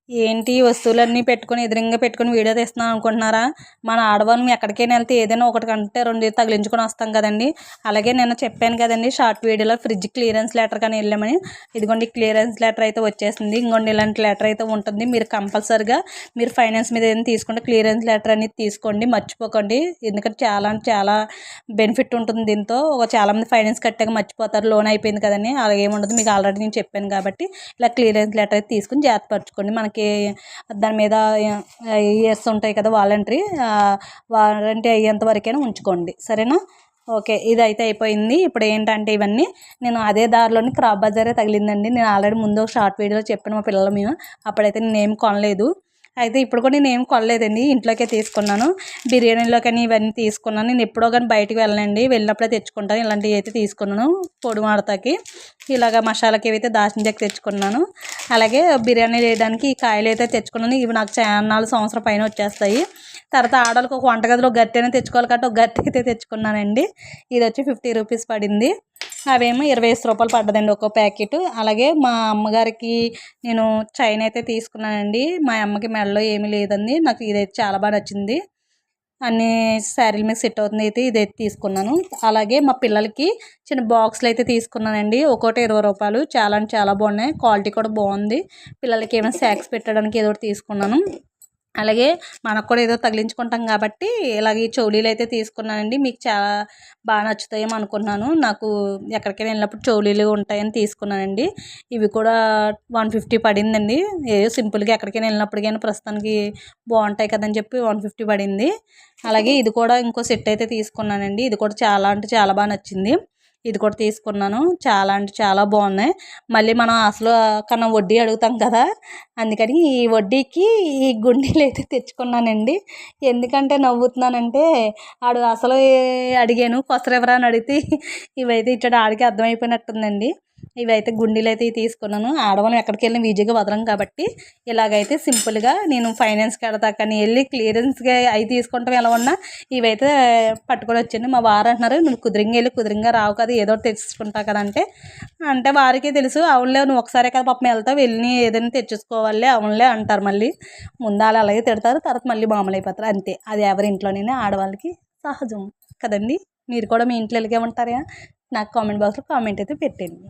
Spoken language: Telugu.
ఏంటి వస్తువులన్నీ పెట్టుకొని ఎదురుంగా పెట్టుకొని వీడియో తీస్తున్నాం అనుకుంటున్నారా? మన ఆడవాళ్ళం ఎక్కడికైనా వెళ్తే ఏదైనా ఒకటి కంటే 2 తగిలించుకొని వస్తాం కదండి. అలాగే నిన్న చెప్పాను కదండి షార్ట్ వీడియోలో ఫ్రిడ్జ్ క్లియరెన్స్ లెటర్ కానీ వెళ్ళామని. ఇదిగోండి క్లియరెన్స్ లెటర్ అయితే వచ్చేసింది. ఇంకోండి ఇలాంటి లెటర్ అయితే ఉంటుంది. మీరు కంపల్సరిగా మీరు ఫైనాన్స్ మీద ఏదైనా తీసుకుంటే క్లియరెన్స్ లెటర్ అనేది తీసుకోండి, మర్చిపోకండి. ఎందుకంటే చాలా అంటే చాలా బెనిఫిట్ ఉంటుంది దీంతో. చాలామంది ఫైనాన్స్ కట్టాక మర్చిపోతారు, లోన్ అయిపోయింది కదండి. అలాగే ఏముండదు, మీకు ఆల్రెడీ నేను చెప్పాను కాబట్టి ఇలా క్లియరెన్స్ లెటర్ అయితే తీసుకుని జాగ్రత్త పరచుకోండి. మనకి దాని మీద ఇయర్స్ ఉంటాయి కదా, వారంటీ అయ్యేంత వరకైనా ఉంచుకోండి, సరేనా? ఓకే, ఇదైతే అయిపోయింది. ఇప్పుడు ఏంటంటే ఇవన్నీ నేను అదే దారిలోని క్రాప్ బజారే తగిలిందండి. నేను ఆల్రెడీ ముందు ఒక షార్ట్ వీడియోలో చెప్పాను మా పిల్లలు మేము, అప్పుడైతే నేనేం కొనలేదు. అయితే ఇప్పుడు కూడా నేను ఏం కొనలేదండి, ఇంట్లోకే తీసుకున్నాను. బిర్యానీలో కానీ ఇవన్నీ తీసుకున్నాను. నేను ఎప్పుడో కానీ బయటికి వెళ్ళనండి, వెళ్ళినప్పుడే తెచ్చుకుంటాను. ఇలాంటివి అయితే తీసుకున్నాను. పొడి మడతకి ఇలాగ మసాలాకి ఏవైతే దాచిన చెక్క తెచ్చుకున్నాను. అలాగే బిర్యానీ వేయడానికి ఈ కాయలు అయితే తెచ్చుకున్నాను. ఇవి నాకు చాలా సంవత్సరం పైన వచ్చేస్తాయి. తర్వాత ఆడవాళ్ళకి ఒక వంటగదిలో గట్టి అయినా తెచ్చుకోవాలి కాబట్టి ఒక గట్టి అయితే తెచ్చుకున్నానండి. ఇది వచ్చి 50 రూపీస్ పడింది. అవేమో 25 రూపాయలు పడ్డదండి ఒక్కో ప్యాకెట్. అలాగే మా అమ్మగారికి నేను చైన్ అయితే తీసుకున్నానండి. మా అమ్మకి మెడలో ఏమీ లేదండి. నాకు ఇదైతే చాలా బాగా నచ్చింది. అన్ని శారీల మీద సెట్ అవుతుంది అయితే ఇదైతే తీసుకున్నాను. అలాగే మా పిల్లలకి చిన్న బాక్సులు అయితే తీసుకున్నానండి. ఒక్కోటి 20 రూపాయలు. చాలా అంటే చాలా బాగున్నాయి, క్వాలిటీ కూడా బాగుంది. పిల్లలకి ఏమైనా స్నాక్స్ పెట్టడానికి ఏదో ఒకటి తీసుకున్నాను. అలాగే మనకు కూడా ఏదో తగిలించుకుంటాం కాబట్టి ఇలాగ ఈ చౌలీలు అయితే తీసుకున్నానండి. మీకు చాలా బాగా నచ్చుతాయేమో అనుకున్నాను. నాకు ఎక్కడికైనా వెళ్ళినప్పుడు చౌలీలు ఉంటాయని తీసుకున్నానండి. ఇవి కూడా 150 పడిందండి. ఏదో సింపుల్గా ఎక్కడికైనా వెళ్ళినప్పటికైనా ప్రస్తుతానికి బాగుంటాయి కదని చెప్పి 150 పడింది. అలాగే ఇది కూడా ఇంకో సెట్ అయితే తీసుకున్నానండి. ఇది కూడా చాలా అంటే చాలా బాగా నచ్చింది. ఇది కూడా తీసుకున్నాను. చాలా అంటే చాలా బాగున్నాయి. మళ్ళీ మనం అసలు కన్నా వడ్డీ అడుగుతాం కదా, అందుకని ఈ వడ్డీకి ఈ గుండీలు అయితే తెచ్చుకున్నానండి. ఎందుకంటే నవ్వుతున్నానంటే ఆడు అసలు అడిగాను కొసరెవరా అని అడిగితే ఇవైతే ఇచ్చాడు. ఆడికి అర్థమైపోయినట్టుందండి. ఇవైతే గుండీలు అయితే తీసుకున్నాను. ఆడవాళ్ళం ఎక్కడికి వెళ్ళినా ఈజీగా వదలం కాబట్టి ఇలాగైతే సింపుల్గా నేను ఫైనాన్స్కి వెళ్తా కానీ వెళ్ళి క్లియరెన్స్గా అవి తీసుకుంటాం ఎలా ఉన్నా ఇవైతే పట్టుకొని వచ్చాను. మా వారు అంటున్నారు, నువ్వు కుదిరింగా వెళ్ళి కుదిరింగా రావు కదా, ఏదో ఒకటి తెచ్చుకుంటావు కదా అంటే వారికి తెలుసు. అవునులే నువ్వు ఒకసారే కదా పాపం వెళ్తావు, వెళ్ళి ఏదైనా తెచ్చుకోవాలి అవునులే అంటారు. మళ్ళీ ముందు వాళ్ళు అలాగే తిడతారు, తర్వాత మళ్ళీ మామూలు అయిపోతారు, అంతే. అది ఎవరి ఇంట్లోనైనా ఆడవాళ్ళకి సహజం కదండి. మీరు కూడా మీ ఇంట్లో ఇలాగే ఉంటారా? నాకు కామెంట్ బాక్స్లో కామెంట్ అయితే పెట్టండి.